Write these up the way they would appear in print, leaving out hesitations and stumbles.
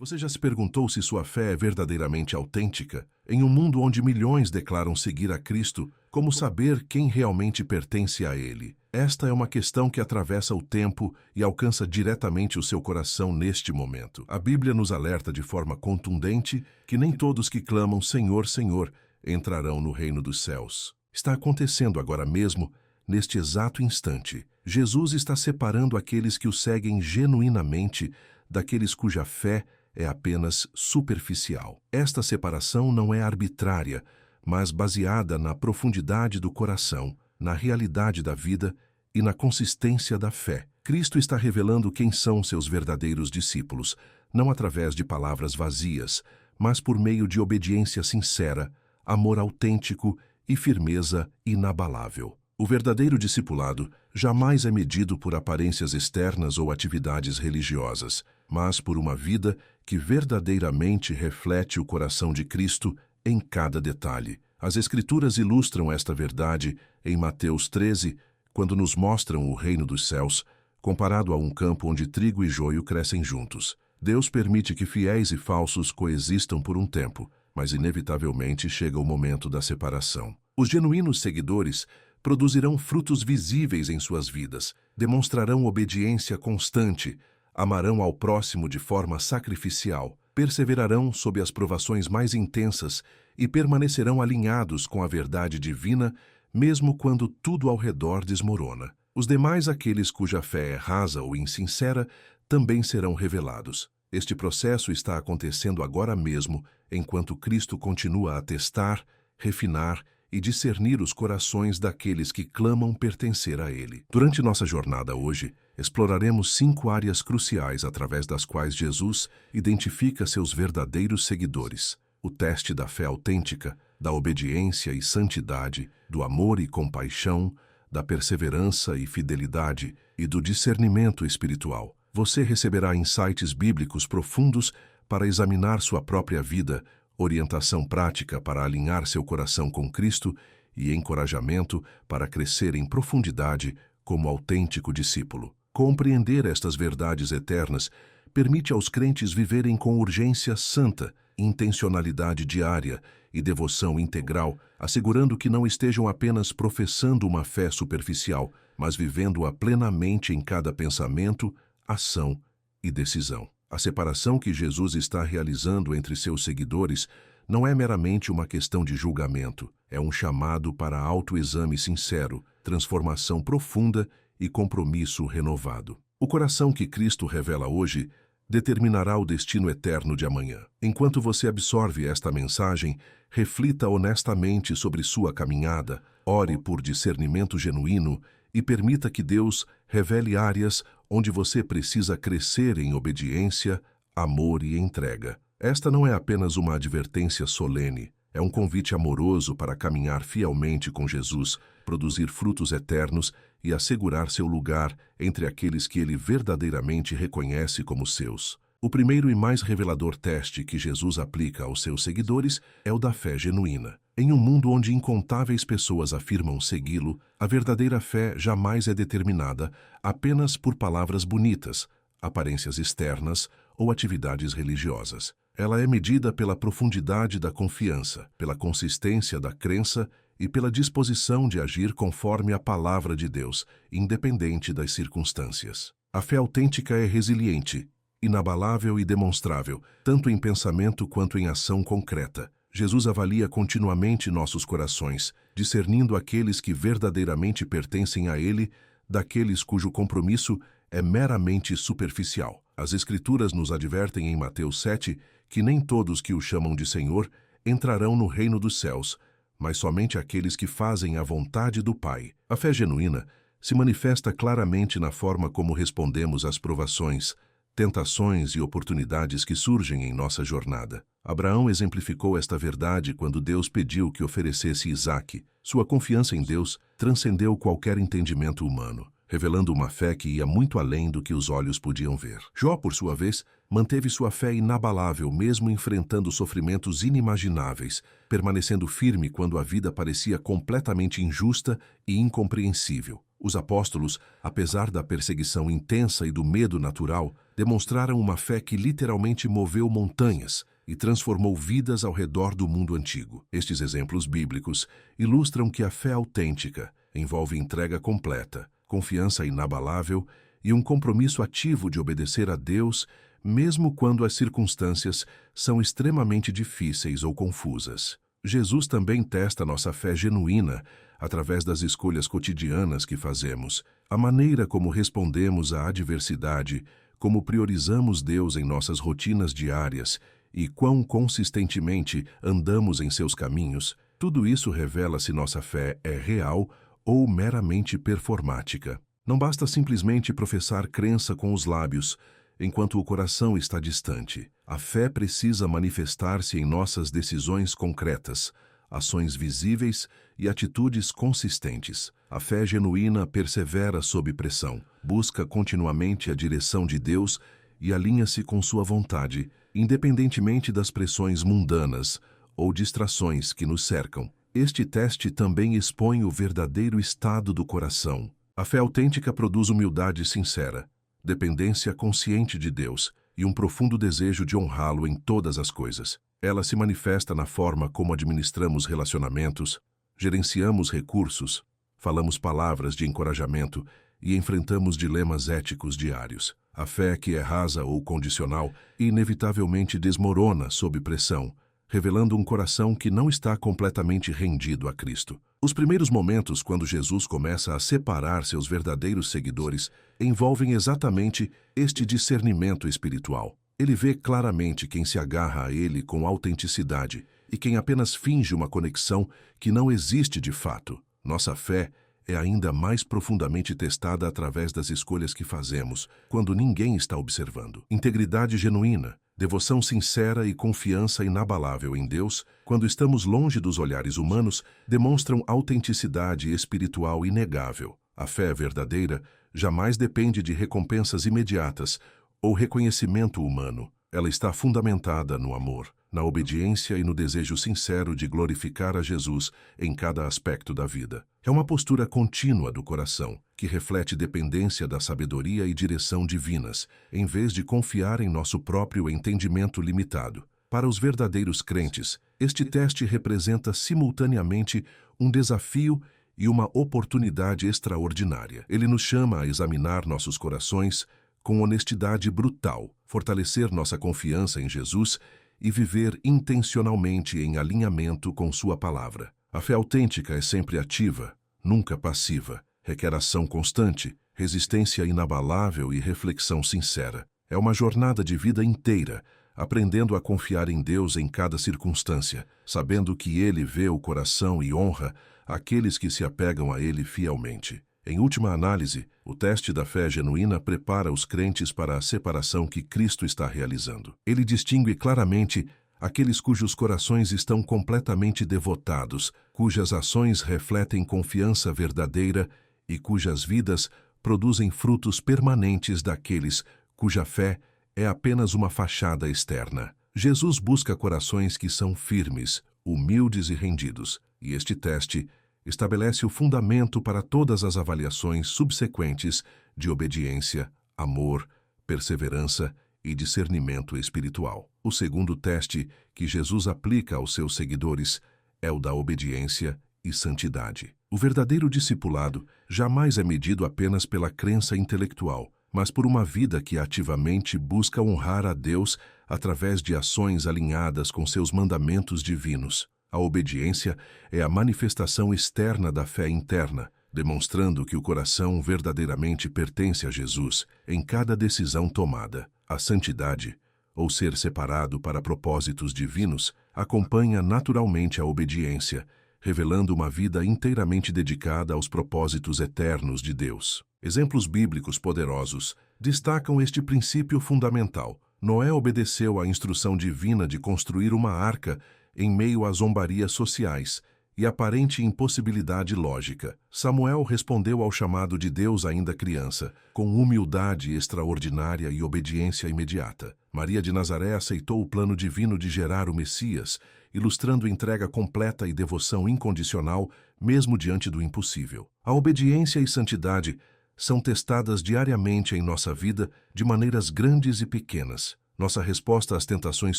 Você já se perguntou se sua fé é verdadeiramente autêntica? Em um mundo onde milhões declaram seguir a Cristo, como saber quem realmente pertence a Ele? Esta é uma questão que atravessa o tempo e alcança diretamente o seu coração neste momento. A Bíblia nos alerta de forma contundente que nem todos que clamam Senhor, Senhor entrarão no reino dos céus. Está acontecendo agora mesmo, neste exato instante. Jesus está separando aqueles que o seguem genuinamente daqueles cuja fé é apenas superficial. Esta separação não é arbitrária, mas baseada na profundidade do coração, na realidade da vida e na consistência da fé. Cristo está revelando quem são seus verdadeiros discípulos, não através de palavras vazias, mas por meio de obediência sincera, amor autêntico e firmeza inabalável. O verdadeiro discipulado jamais é medido por aparências externas ou atividades religiosas, mas por uma vida que verdadeiramente reflete o coração de Cristo em cada detalhe. As Escrituras ilustram esta verdade em Mateus 13, quando nos mostram o reino dos céus, comparado a um campo onde trigo e joio crescem juntos. Deus permite que fiéis e falsos coexistam por um tempo, mas inevitavelmente chega o momento da separação. Os genuínos seguidores produzirão frutos visíveis em suas vidas, demonstrarão obediência constante, amarão ao próximo de forma sacrificial, perseverarão sob as provações mais intensas e permanecerão alinhados com a verdade divina, mesmo quando tudo ao redor desmorona. Os demais, aqueles cuja fé é rasa ou insincera, também serão revelados. Este processo está acontecendo agora mesmo, enquanto Cristo continua a testar, refinar e discernir os corações daqueles que clamam pertencer a Ele. Durante nossa jornada hoje, exploraremos 5 áreas cruciais através das quais Jesus identifica seus verdadeiros seguidores: o teste da fé autêntica, da obediência e santidade, do amor e compaixão, da perseverança e fidelidade e do discernimento espiritual. Você receberá insights bíblicos profundos para examinar sua própria vida, orientação prática para alinhar seu coração com Cristo e encorajamento para crescer em profundidade como autêntico discípulo. Compreender estas verdades eternas permite aos crentes viverem com urgência santa, intencionalidade diária e devoção integral, assegurando que não estejam apenas professando uma fé superficial, mas vivendo-a plenamente em cada pensamento, ação e decisão. A separação que Jesus está realizando entre seus seguidores não é meramente uma questão de julgamento, é um chamado para autoexame sincero, transformação profunda e compromisso renovado. O coração que Cristo revela hoje determinará o destino eterno de amanhã. Enquanto você absorve esta mensagem, reflita honestamente sobre sua caminhada, ore por discernimento genuíno e permita que Deus revele áreas onde você precisa crescer em obediência, amor e entrega. Esta não é apenas uma advertência solene, é um convite amoroso para caminhar fielmente com Jesus, produzir frutos eternos e assegurar seu lugar entre aqueles que ele verdadeiramente reconhece como seus. O primeiro e mais revelador teste que Jesus aplica aos seus seguidores é o da fé genuína. Em um mundo onde incontáveis pessoas afirmam segui-lo, a verdadeira fé jamais é determinada apenas por palavras bonitas, aparências externas ou atividades religiosas. Ela é medida pela profundidade da confiança, pela consistência da crença e pela disposição de agir conforme a palavra de Deus, independente das circunstâncias. A fé autêntica é resiliente, inabalável e demonstrável, tanto em pensamento quanto em ação concreta. Jesus avalia continuamente nossos corações, discernindo aqueles que verdadeiramente pertencem a Ele daqueles cujo compromisso é meramente superficial. As Escrituras nos advertem em Mateus 7 que nem todos que o chamam de Senhor entrarão no reino dos céus, mas somente aqueles que fazem a vontade do Pai. A fé genuína se manifesta claramente na forma como respondemos às provações, tentações e oportunidades que surgem em nossa jornada. Abraão exemplificou esta verdade quando Deus pediu que oferecesse Isaque. Sua confiança em Deus transcendeu qualquer entendimento humano, revelando uma fé que ia muito além do que os olhos podiam ver. Jó, por sua vez, manteve sua fé inabalável mesmo enfrentando sofrimentos inimagináveis, permanecendo firme quando a vida parecia completamente injusta e incompreensível. Os apóstolos, apesar da perseguição intensa e do medo natural, demonstraram uma fé que literalmente moveu montanhas e transformou vidas ao redor do mundo antigo. Estes exemplos bíblicos ilustram que a fé autêntica envolve entrega completa, confiança inabalável e um compromisso ativo de obedecer a Deus, mesmo quando as circunstâncias são extremamente difíceis ou confusas. Jesus também testa nossa fé genuína através das escolhas cotidianas que fazemos, a maneira como respondemos à adversidade, como priorizamos Deus em nossas rotinas diárias e quão consistentemente andamos em seus caminhos. Tudo isso revela se nossa fé é real ou meramente performática. Não basta simplesmente professar crença com os lábios, enquanto o coração está distante. A fé precisa manifestar-se em nossas decisões concretas, ações visíveis e atitudes consistentes. A fé genuína persevera sob pressão, busca continuamente a direção de Deus e alinha-se com sua vontade, independentemente das pressões mundanas ou distrações que nos cercam. Este teste também expõe o verdadeiro estado do coração. A fé autêntica produz humildade sincera, dependência consciente de Deus e um profundo desejo de honrá-lo em todas as coisas. Ela se manifesta na forma como administramos relacionamentos, gerenciamos recursos, falamos palavras de encorajamento e enfrentamos dilemas éticos diários. A fé que é rasa ou condicional inevitavelmente desmorona sob pressão, revelando um coração que não está completamente rendido a Cristo. Os primeiros momentos quando Jesus começa a separar seus verdadeiros seguidores envolvem exatamente este discernimento espiritual. Ele vê claramente quem se agarra a ele com autenticidade e quem apenas finge uma conexão que não existe de fato. Nossa fé é ainda mais profundamente testada através das escolhas que fazemos, quando ninguém está observando. Integridade genuína, devoção sincera e confiança inabalável em Deus, quando estamos longe dos olhares humanos, demonstram autenticidade espiritual inegável. A fé verdadeira jamais depende de recompensas imediatas ou reconhecimento humano. Ela está fundamentada no amor, na obediência e no desejo sincero de glorificar a Jesus em cada aspecto da vida. É uma postura contínua do coração, que reflete dependência da sabedoria e direção divinas, em vez de confiar em nosso próprio entendimento limitado. Para os verdadeiros crentes, este teste representa simultaneamente um desafio e uma oportunidade extraordinária. Ele nos chama a examinar nossos corações com honestidade brutal, fortalecer nossa confiança em Jesus e viver intencionalmente em alinhamento com sua palavra. A fé autêntica é sempre ativa, nunca passiva, requer ação constante, resistência inabalável e reflexão sincera. É uma jornada de vida inteira, aprendendo a confiar em Deus em cada circunstância, sabendo que Ele vê o coração e honra aqueles que se apegam a Ele fielmente. Em última análise, o teste da fé genuína prepara os crentes para a separação que Cristo está realizando. Ele distingue claramente aqueles cujos corações estão completamente devotados, cujas ações refletem confiança verdadeira e cujas vidas produzem frutos permanentes daqueles cuja fé é apenas uma fachada externa. Jesus busca corações que são firmes, humildes e rendidos, e este teste estabelece o fundamento para todas as avaliações subsequentes de obediência, amor, perseverança e discernimento espiritual. O segundo teste que Jesus aplica aos seus seguidores é o da obediência e santidade. O verdadeiro discipulado jamais é medido apenas pela crença intelectual, mas por uma vida que ativamente busca honrar a Deus através de ações alinhadas com seus mandamentos divinos. A obediência é a manifestação externa da fé interna, demonstrando que o coração verdadeiramente pertence a Jesus em cada decisão tomada. A santidade, ou ser separado para propósitos divinos, acompanha naturalmente a obediência, revelando uma vida inteiramente dedicada aos propósitos eternos de Deus. Exemplos bíblicos poderosos destacam este princípio fundamental. Noé obedeceu à instrução divina de construir uma arca em meio a zombarias sociais e aparente impossibilidade lógica. Samuel respondeu ao chamado de Deus ainda criança, com humildade extraordinária e obediência imediata. Maria de Nazaré aceitou o plano divino de gerar o Messias, ilustrando entrega completa e devoção incondicional, mesmo diante do impossível. A obediência e santidade são testadas diariamente em nossa vida de maneiras grandes e pequenas. Nossa resposta às tentações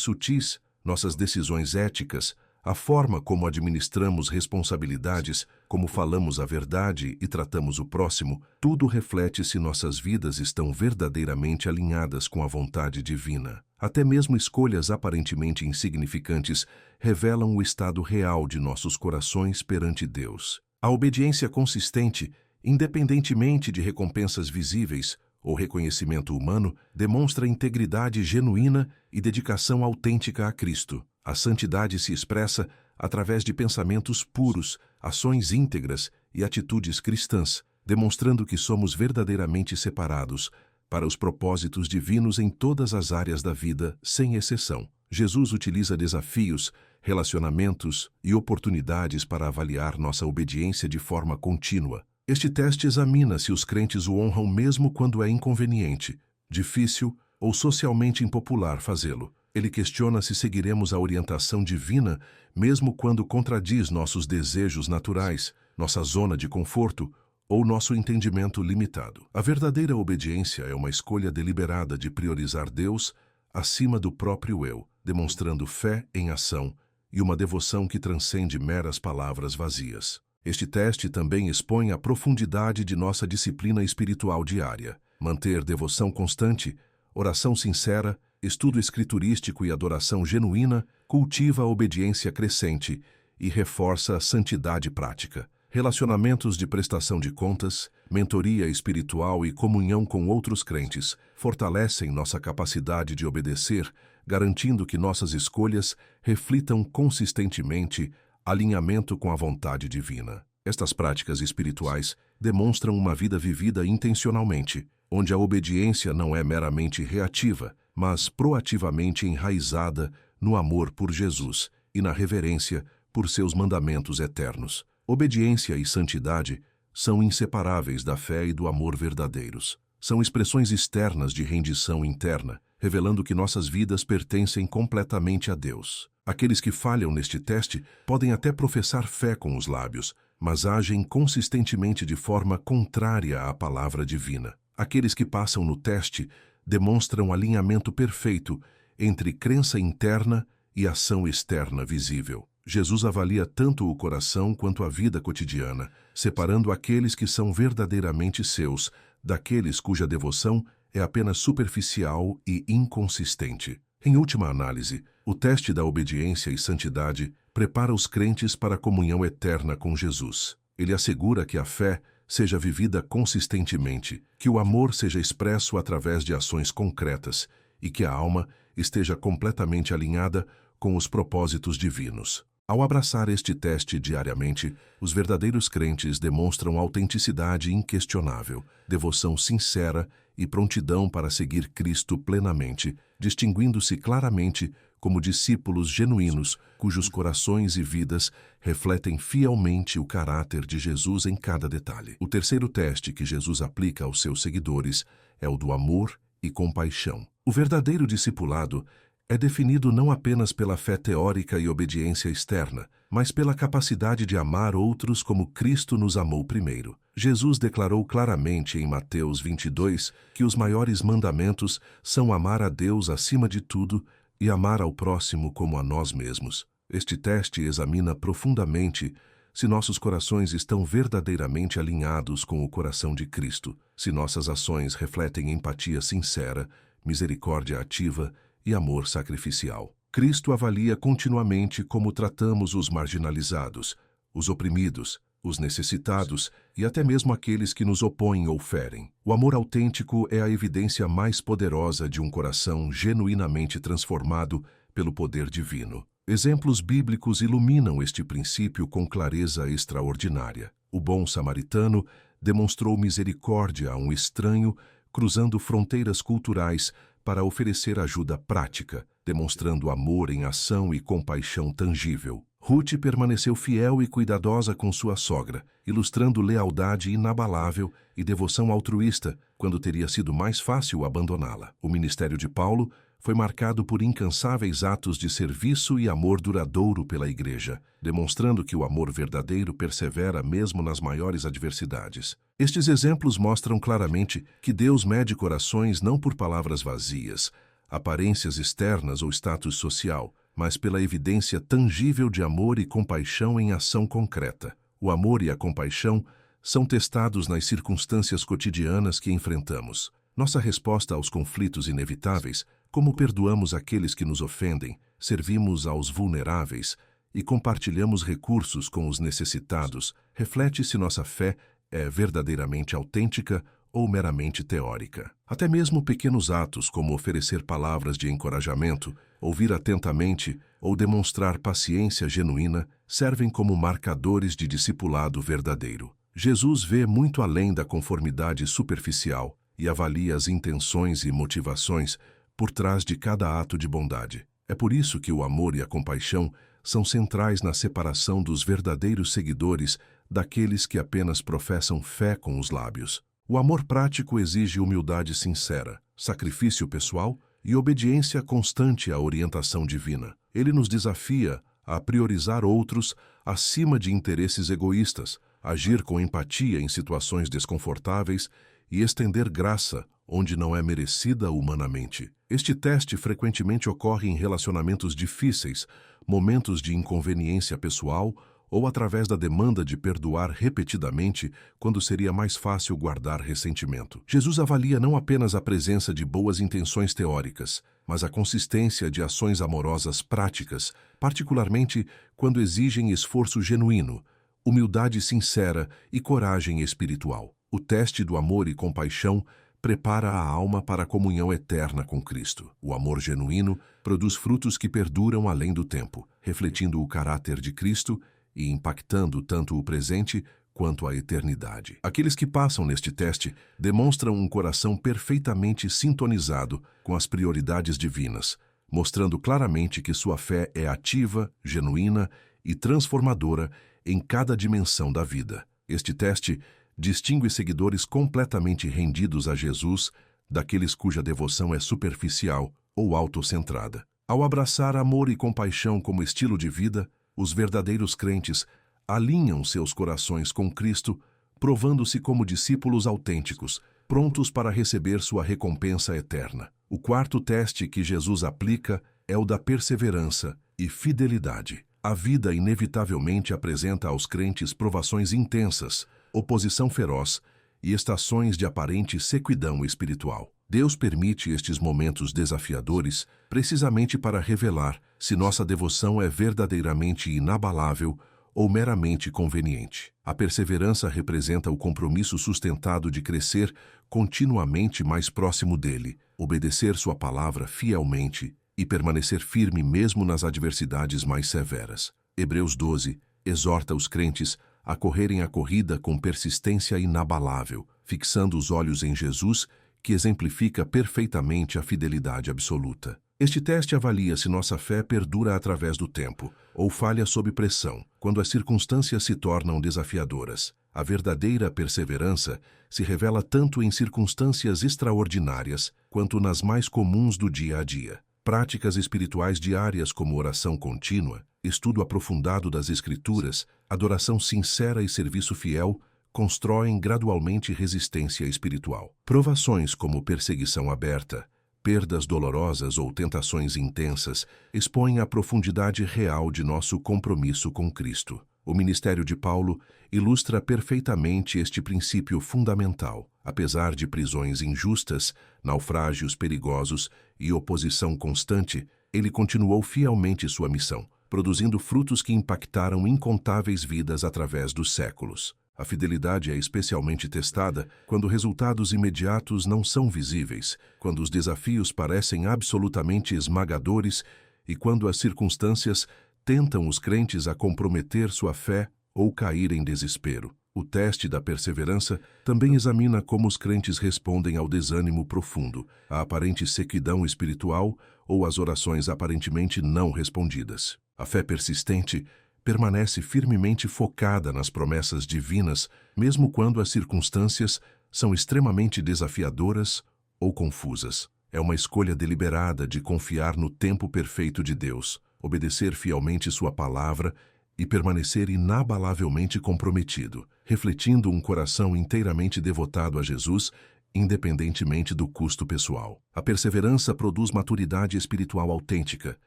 sutis, nossas decisões éticas, a forma como administramos responsabilidades, como falamos a verdade e tratamos o próximo, tudo reflete se nossas vidas estão verdadeiramente alinhadas com a vontade divina. Até mesmo escolhas aparentemente insignificantes revelam o estado real de nossos corações perante Deus. A obediência consistente, independentemente de recompensas visíveis ou reconhecimento humano, demonstra integridade genuína e dedicação autêntica a Cristo. A santidade se expressa através de pensamentos puros, ações íntegras e atitudes cristãs, demonstrando que somos verdadeiramente separados para os propósitos divinos em todas as áreas da vida, sem exceção. Jesus utiliza desafios, relacionamentos e oportunidades para avaliar nossa obediência de forma contínua. Este teste examina se os crentes o honram mesmo quando é inconveniente, difícil ou socialmente impopular fazê-lo. Ele questiona se seguiremos a orientação divina mesmo quando contradiz nossos desejos naturais, nossa zona de conforto ou nosso entendimento limitado. A verdadeira obediência é uma escolha deliberada de priorizar Deus acima do próprio eu, demonstrando fé em ação e uma devoção que transcende meras palavras vazias. Este teste também expõe a profundidade de nossa disciplina espiritual diária. Manter devoção constante, oração sincera, estudo escriturístico e adoração genuína cultiva a obediência crescente e reforça a santidade prática. Relacionamentos de prestação de contas, mentoria espiritual e comunhão com outros crentes fortalecem nossa capacidade de obedecer, garantindo que nossas escolhas reflitam consistentemente alinhamento com a vontade divina. Estas práticas espirituais demonstram uma vida vivida intencionalmente, onde a obediência não é meramente reativa, mas proativamente enraizada no amor por Jesus e na reverência por seus mandamentos eternos. Obediência e santidade são inseparáveis da fé e do amor verdadeiros. São expressões externas de rendição interna, revelando que nossas vidas pertencem completamente a Deus. Aqueles que falham neste teste podem até professar fé com os lábios, mas agem consistentemente de forma contrária à palavra divina. Aqueles que passam no teste demonstram alinhamento perfeito entre crença interna e ação externa visível. Jesus avalia tanto o coração quanto a vida cotidiana, separando aqueles que são verdadeiramente seus daqueles cuja devoção é apenas superficial e inconsistente. Em última análise, o teste da obediência e santidade prepara os crentes para a comunhão eterna com Jesus. Ele assegura que a fé seja vivida consistentemente, que o amor seja expresso através de ações concretas e que a alma esteja completamente alinhada com os propósitos divinos. Ao abraçar este teste diariamente, os verdadeiros crentes demonstram autenticidade inquestionável, devoção sincera e prontidão para seguir Cristo plenamente, distinguindo-se claramente como discípulos genuínos, cujos corações e vidas refletem fielmente o caráter de Jesus em cada detalhe. O terceiro teste que Jesus aplica aos seus seguidores é o do amor e compaixão. O verdadeiro discipulado é definido não apenas pela fé teórica e obediência externa, mas pela capacidade de amar outros como Cristo nos amou primeiro. Jesus declarou claramente em Mateus 22 que os maiores mandamentos são amar a Deus acima de tudo e amar ao próximo como a nós mesmos. Este teste examina profundamente se nossos corações estão verdadeiramente alinhados com o coração de Cristo, se nossas ações refletem empatia sincera, misericórdia ativa e amor sacrificial. Cristo avalia continuamente como tratamos os marginalizados, os oprimidos, os necessitados e até mesmo aqueles que nos opõem ou ferem. O amor autêntico é a evidência mais poderosa de um coração genuinamente transformado pelo poder divino. Exemplos bíblicos iluminam este princípio com clareza extraordinária. O bom samaritano demonstrou misericórdia a um estranho, cruzando fronteiras culturais para oferecer ajuda prática, demonstrando amor em ação e compaixão tangível. Ruth permaneceu fiel e cuidadosa com sua sogra, ilustrando lealdade inabalável e devoção altruísta, quando teria sido mais fácil abandoná-la. O ministério de Paulo foi marcado por incansáveis atos de serviço e amor duradouro pela Igreja, demonstrando que o amor verdadeiro persevera mesmo nas maiores adversidades. Estes exemplos mostram claramente que Deus mede corações não por palavras vazias, aparências externas ou status social, mas pela evidência tangível de amor e compaixão em ação concreta. O amor e a compaixão são testados nas circunstâncias cotidianas que enfrentamos. Nossa resposta aos conflitos inevitáveis, como perdoamos aqueles que nos ofendem, servimos aos vulneráveis e compartilhamos recursos com os necessitados, reflete se nossa fé é verdadeiramente autêntica ou meramente teórica. Até mesmo pequenos atos como oferecer palavras de encorajamento, ouvir atentamente ou demonstrar paciência genuína servem como marcadores de discipulado verdadeiro. Jesus vê muito além da conformidade superficial e avalia as intenções e motivações por trás de cada ato de bondade. É por isso que o amor e a compaixão são centrais na separação dos verdadeiros seguidores daqueles que apenas professam fé com os lábios. O amor prático exige humildade sincera, sacrifício pessoal e obediência constante à orientação divina. Ele nos desafia a priorizar outros acima de interesses egoístas, agir com empatia em situações desconfortáveis e estender graça onde não é merecida humanamente. Este teste frequentemente ocorre em relacionamentos difíceis, momentos de inconveniência pessoal ou através da demanda de perdoar repetidamente quando seria mais fácil guardar ressentimento. Jesus avalia não apenas a presença de boas intenções teóricas, mas a consistência de ações amorosas práticas, particularmente quando exigem esforço genuíno, humildade sincera e coragem espiritual. O teste do amor e compaixão prepara a alma para a comunhão eterna com Cristo. O amor genuíno produz frutos que perduram além do tempo, refletindo o caráter de Cristo e impactando tanto o presente quanto a eternidade. Aqueles que passam neste teste demonstram um coração perfeitamente sintonizado com as prioridades divinas, mostrando claramente que sua fé é ativa, genuína e transformadora em cada dimensão da vida. Este teste distingue seguidores completamente rendidos a Jesus daqueles cuja devoção é superficial ou autocentrada. Ao abraçar amor e compaixão como estilo de vida, os verdadeiros crentes alinham seus corações com Cristo, provando-se como discípulos autênticos, prontos para receber sua recompensa eterna. O quarto teste que Jesus aplica é o da perseverança e fidelidade. A vida inevitavelmente apresenta aos crentes provações intensas, oposição feroz e estações de aparente sequidão espiritual. Deus permite estes momentos desafiadores precisamente para revelar se nossa devoção é verdadeiramente inabalável ou meramente conveniente. A perseverança representa o compromisso sustentado de crescer continuamente mais próximo dele, obedecer sua palavra fielmente e permanecer firme mesmo nas adversidades mais severas. Hebreus 12 exorta os crentes a correrem a corrida com persistência inabalável, fixando os olhos em Jesus, que exemplifica perfeitamente a fidelidade absoluta. Este teste avalia se nossa fé perdura através do tempo, ou falha sob pressão, quando as circunstâncias se tornam desafiadoras. A verdadeira perseverança se revela tanto em circunstâncias extraordinárias, quanto nas mais comuns do dia a dia. Práticas espirituais diárias como oração contínua, estudo aprofundado das Escrituras, adoração sincera e serviço fiel constroem gradualmente resistência espiritual. Provações como perseguição aberta, perdas dolorosas ou tentações intensas expõem a profundidade real de nosso compromisso com Cristo. O ministério de Paulo ilustra perfeitamente este princípio fundamental. Apesar de prisões injustas, naufrágios perigosos e oposição constante, ele continuou fielmente sua missão, produzindo frutos que impactaram incontáveis vidas através dos séculos. A fidelidade é especialmente testada quando resultados imediatos não são visíveis, quando os desafios parecem absolutamente esmagadores e quando as circunstâncias tentam os crentes a comprometer sua fé ou cair em desespero. O teste da perseverança também examina como os crentes respondem ao desânimo profundo, à aparente sequidão espiritual ou às orações aparentemente não respondidas. A fé persistente permanece firmemente focada nas promessas divinas, mesmo quando as circunstâncias são extremamente desafiadoras ou confusas. É uma escolha deliberada de confiar no tempo perfeito de Deus, obedecer fielmente sua palavra e permanecer inabalavelmente comprometido, refletindo um coração inteiramente devotado a Jesus, independentemente do custo pessoal. A perseverança produz maturidade espiritual autêntica,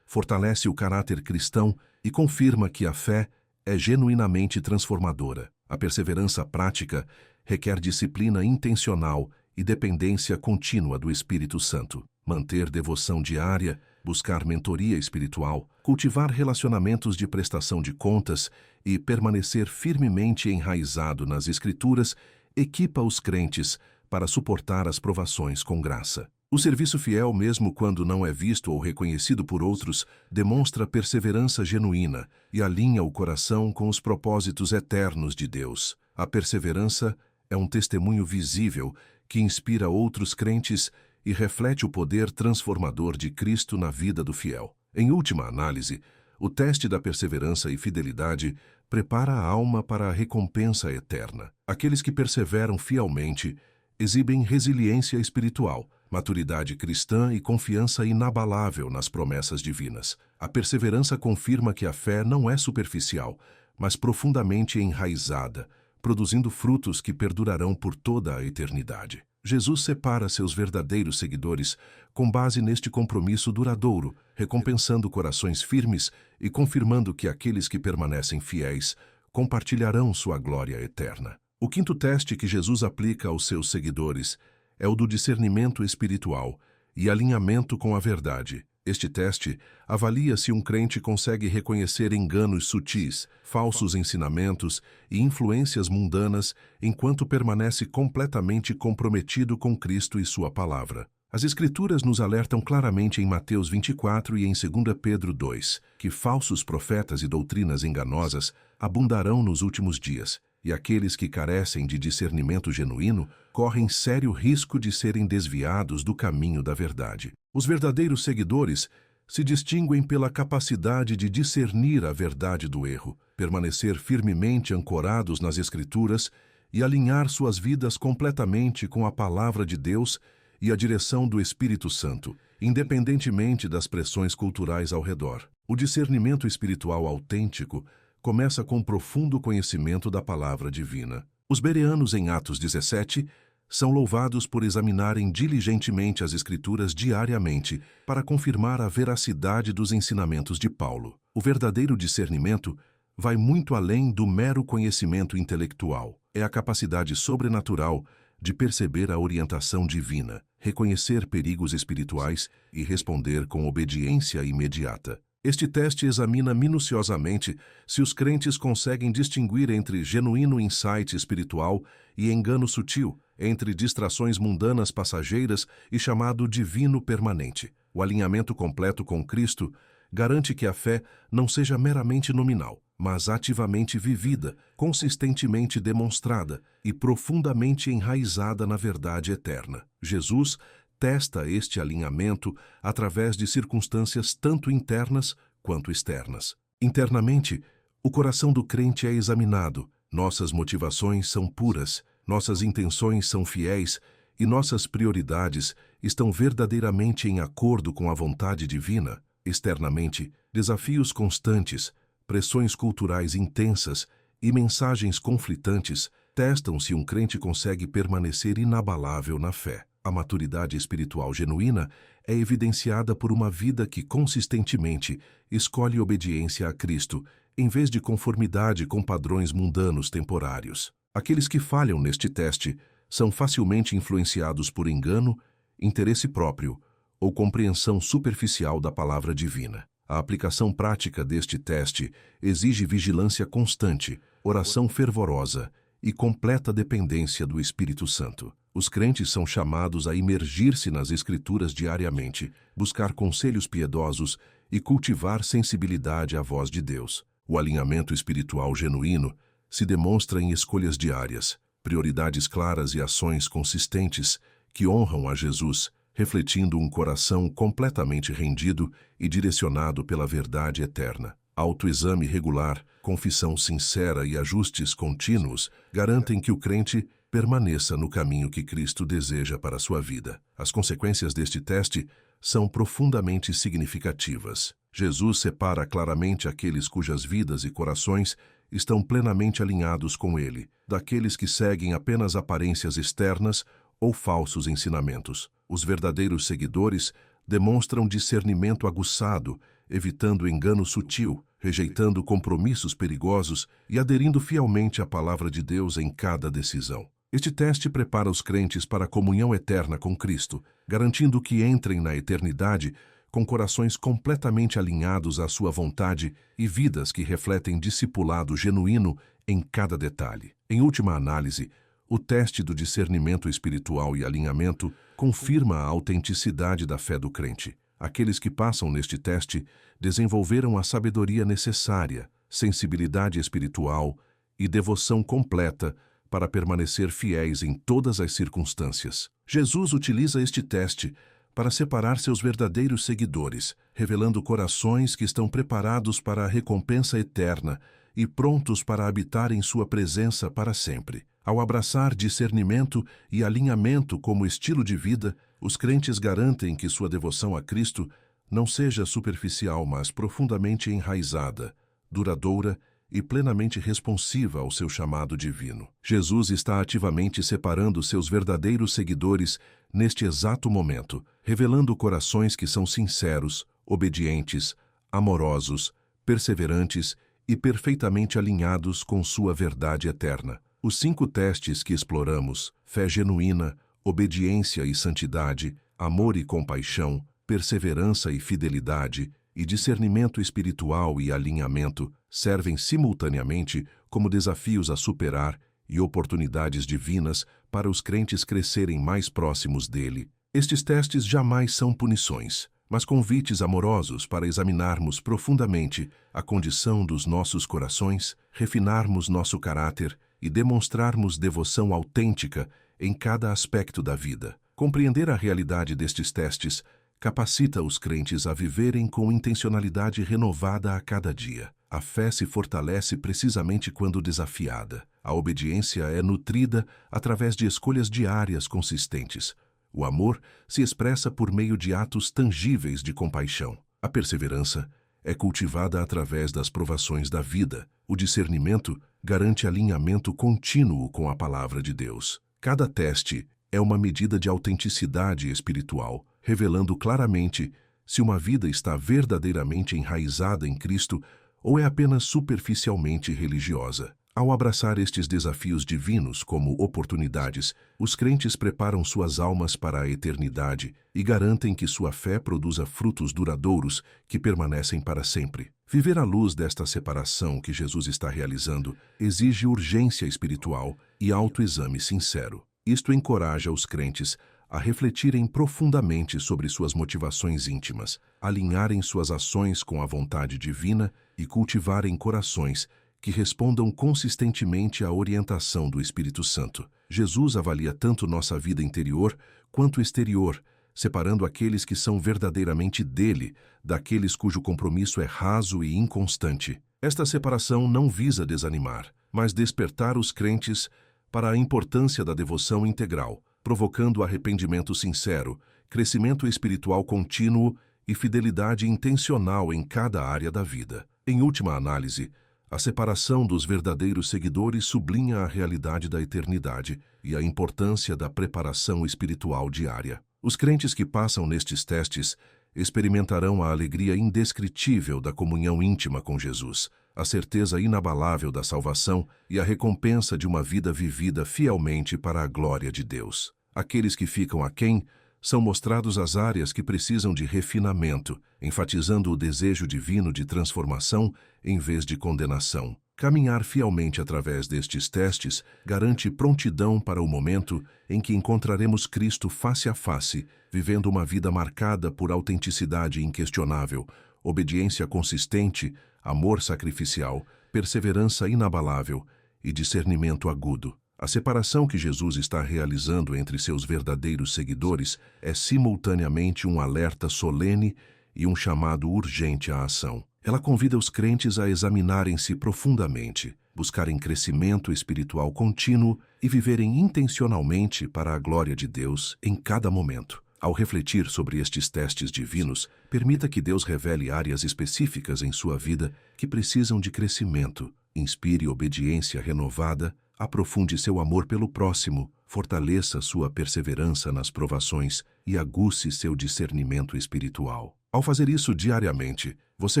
fortalece o caráter cristão e confirma que a fé é genuinamente transformadora. A perseverança prática requer disciplina intencional e dependência contínua do Espírito Santo. Manter devoção diária, buscar mentoria espiritual, cultivar relacionamentos de prestação de contas e permanecer firmemente enraizado nas Escrituras equipa os crentes para suportar as provações com graça. O serviço fiel, mesmo quando não é visto ou reconhecido por outros, demonstra perseverança genuína e alinha o coração com os propósitos eternos de Deus. A perseverança é um testemunho visível que inspira outros crentes e reflete o poder transformador de Cristo na vida do fiel. Em última análise, o teste da perseverança e fidelidade prepara a alma para a recompensa eterna. Aqueles que perseveram fielmente exibem resiliência espiritual, maturidade cristã e confiança inabalável nas promessas divinas. A perseverança confirma que a fé não é superficial, mas profundamente enraizada, produzindo frutos que perdurarão por toda a eternidade. Jesus separa seus verdadeiros seguidores com base neste compromisso duradouro, recompensando corações firmes e confirmando que aqueles que permanecem fiéis compartilharão sua glória eterna. O quinto teste que Jesus aplica aos seus seguidores é o do discernimento espiritual e alinhamento com a verdade. Este teste avalia se um crente consegue reconhecer enganos sutis, falsos ensinamentos e influências mundanas enquanto permanece completamente comprometido com Cristo e sua palavra. As Escrituras nos alertam claramente em Mateus 24 e em 2 Pedro 2 que falsos profetas e doutrinas enganosas abundarão nos últimos dias, e aqueles que carecem de discernimento genuíno correm sério risco de serem desviados do caminho da verdade. Os verdadeiros seguidores se distinguem pela capacidade de discernir a verdade do erro, permanecer firmemente ancorados nas Escrituras e alinhar suas vidas completamente com a palavra de Deus e a direção do Espírito Santo, independentemente das pressões culturais ao redor. O discernimento espiritual autêntico começa com um profundo conhecimento da palavra divina. Os bereanos em Atos 17 são louvados por examinarem diligentemente as Escrituras diariamente para confirmar a veracidade dos ensinamentos de Paulo. O verdadeiro discernimento vai muito além do mero conhecimento intelectual. É a capacidade sobrenatural de perceber a orientação divina, reconhecer perigos espirituais e responder com obediência imediata. Este teste examina minuciosamente se os crentes conseguem distinguir entre genuíno insight espiritual e engano sutil, entre distrações mundanas passageiras e chamado divino permanente. O alinhamento completo com Cristo garante que a fé não seja meramente nominal, mas ativamente vivida, consistentemente demonstrada e profundamente enraizada na verdade eterna. Jesus testa este alinhamento através de circunstâncias tanto internas quanto externas. Internamente, o coração do crente é examinado, nossas motivações são puras, nossas intenções são fiéis e nossas prioridades estão verdadeiramente em acordo com a vontade divina. Externamente, desafios constantes, pressões culturais intensas e mensagens conflitantes testam se um crente consegue permanecer inabalável na fé. A maturidade espiritual genuína é evidenciada por uma vida que consistentemente escolhe obediência a Cristo, em vez de conformidade com padrões mundanos temporários. Aqueles que falham neste teste são facilmente influenciados por engano, interesse próprio ou compreensão superficial da palavra divina. A aplicação prática deste teste exige vigilância constante, oração fervorosa e completa dependência do Espírito Santo. Os crentes são chamados a imergir-se nas Escrituras diariamente, buscar conselhos piedosos e cultivar sensibilidade à voz de Deus. O alinhamento espiritual genuíno se demonstra em escolhas diárias, prioridades claras e ações consistentes que honram a Jesus, refletindo um coração completamente rendido e direcionado pela verdade eterna. Autoexame regular, confissão sincera e ajustes contínuos garantem que o crente permaneça no caminho que Cristo deseja para a sua vida. As consequências deste teste são profundamente significativas. Jesus separa claramente aqueles cujas vidas e corações estão plenamente alinhados com Ele, daqueles que seguem apenas aparências externas ou falsos ensinamentos. Os verdadeiros seguidores demonstram discernimento aguçado, evitando engano sutil, rejeitando compromissos perigosos e aderindo fielmente à palavra de Deus em cada decisão. Este teste prepara os crentes para a comunhão eterna com Cristo, garantindo que entrem na eternidade com corações completamente alinhados à sua vontade e vidas que refletem discipulado genuíno em cada detalhe. Em última análise, o teste do discernimento espiritual e alinhamento confirma a autenticidade da fé do crente. Aqueles que passam neste teste desenvolveram a sabedoria necessária, sensibilidade espiritual e devoção completa para permanecer fiéis em todas as circunstâncias. Jesus utiliza este teste para separar seus verdadeiros seguidores, revelando corações que estão preparados para a recompensa eterna e prontos para habitar em sua presença para sempre. Ao abraçar discernimento e alinhamento como estilo de vida, os crentes garantem que sua devoção a Cristo não seja superficial, mas profundamente enraizada, duradoura e plenamente responsiva ao seu chamado divino. Jesus está ativamente separando seus verdadeiros seguidores neste exato momento, revelando corações que são sinceros, obedientes, amorosos, perseverantes e perfeitamente alinhados com sua verdade eterna. Os 5 testes que exploramos, fé genuína, obediência e santidade, amor e compaixão, perseverança e fidelidade, e discernimento espiritual e alinhamento, servem simultaneamente como desafios a superar e oportunidades divinas para os crentes crescerem mais próximos dele. Estes testes jamais são punições, mas convites amorosos para examinarmos profundamente a condição dos nossos corações, refinarmos nosso caráter e demonstrarmos devoção autêntica em cada aspecto da vida. Compreender a realidade destes testes capacita os crentes a viverem com intencionalidade renovada a cada dia. A fé se fortalece precisamente quando desafiada. A obediência é nutrida através de escolhas diárias consistentes. O amor se expressa por meio de atos tangíveis de compaixão. A perseverança é cultivada através das provações da vida. O discernimento garante alinhamento contínuo com a palavra de Deus. Cada teste é uma medida de autenticidade espiritual, revelando claramente se uma vida está verdadeiramente enraizada em Cristo ou é apenas superficialmente religiosa. Ao abraçar estes desafios divinos como oportunidades, os crentes preparam suas almas para a eternidade e garantem que sua fé produza frutos duradouros que permanecem para sempre. Viver à luz desta separação que Jesus está realizando exige urgência espiritual e autoexame sincero. Isto encoraja os crentes a refletirem profundamente sobre suas motivações íntimas, alinharem suas ações com a vontade divina e cultivarem corações que respondam consistentemente à orientação do Espírito Santo. Jesus avalia tanto nossa vida interior quanto exterior, separando aqueles que são verdadeiramente dele, daqueles cujo compromisso é raso e inconstante. Esta separação não visa desanimar, mas despertar os crentes para a importância da devoção integral, provocando arrependimento sincero, crescimento espiritual contínuo e fidelidade intencional em cada área da vida. Em última análise, a separação dos verdadeiros seguidores sublinha a realidade da eternidade e a importância da preparação espiritual diária. Os crentes que passam nestes testes experimentarão a alegria indescritível da comunhão íntima com Jesus, a certeza inabalável da salvação e a recompensa de uma vida vivida fielmente para a glória de Deus. Aqueles que ficam aquém são mostrados as áreas que precisam de refinamento, enfatizando o desejo divino de transformação em vez de condenação. Caminhar fielmente através destes testes garante prontidão para o momento em que encontraremos Cristo face a face, vivendo uma vida marcada por autenticidade inquestionável, obediência consistente, amor sacrificial, perseverança inabalável e discernimento agudo. A separação que Jesus está realizando entre seus verdadeiros seguidores é simultaneamente um alerta solene e um chamado urgente à ação. Ela convida os crentes a examinarem-se profundamente, buscarem crescimento espiritual contínuo e viverem intencionalmente para a glória de Deus em cada momento. Ao refletir sobre estes testes divinos, permita que Deus revele áreas específicas em sua vida que precisam de crescimento, inspire obediência renovada, aprofunde seu amor pelo próximo, fortaleça sua perseverança nas provações e aguce seu discernimento espiritual. Ao fazer isso diariamente, você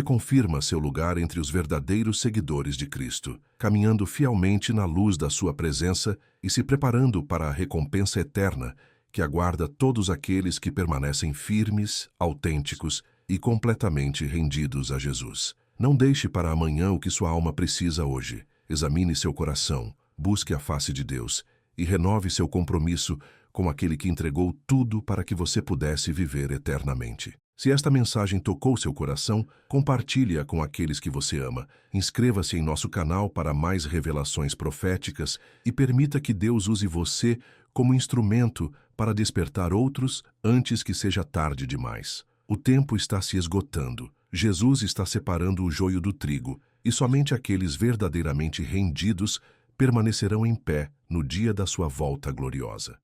confirma seu lugar entre os verdadeiros seguidores de Cristo, caminhando fielmente na luz da sua presença e se preparando para a recompensa eterna que aguarda todos aqueles que permanecem firmes, autênticos e completamente rendidos a Jesus. Não deixe para amanhã o que sua alma precisa hoje. Examine seu coração, busque a face de Deus e renove seu compromisso com aquele que entregou tudo para que você pudesse viver eternamente. Se esta mensagem tocou seu coração, compartilhe-a com aqueles que você ama. Inscreva-se em nosso canal para mais revelações proféticas e permita que Deus use você como instrumento para despertar outros antes que seja tarde demais. O tempo está se esgotando. Jesus está separando o joio do trigo e somente aqueles verdadeiramente rendidos permanecerão em pé no dia da sua volta gloriosa.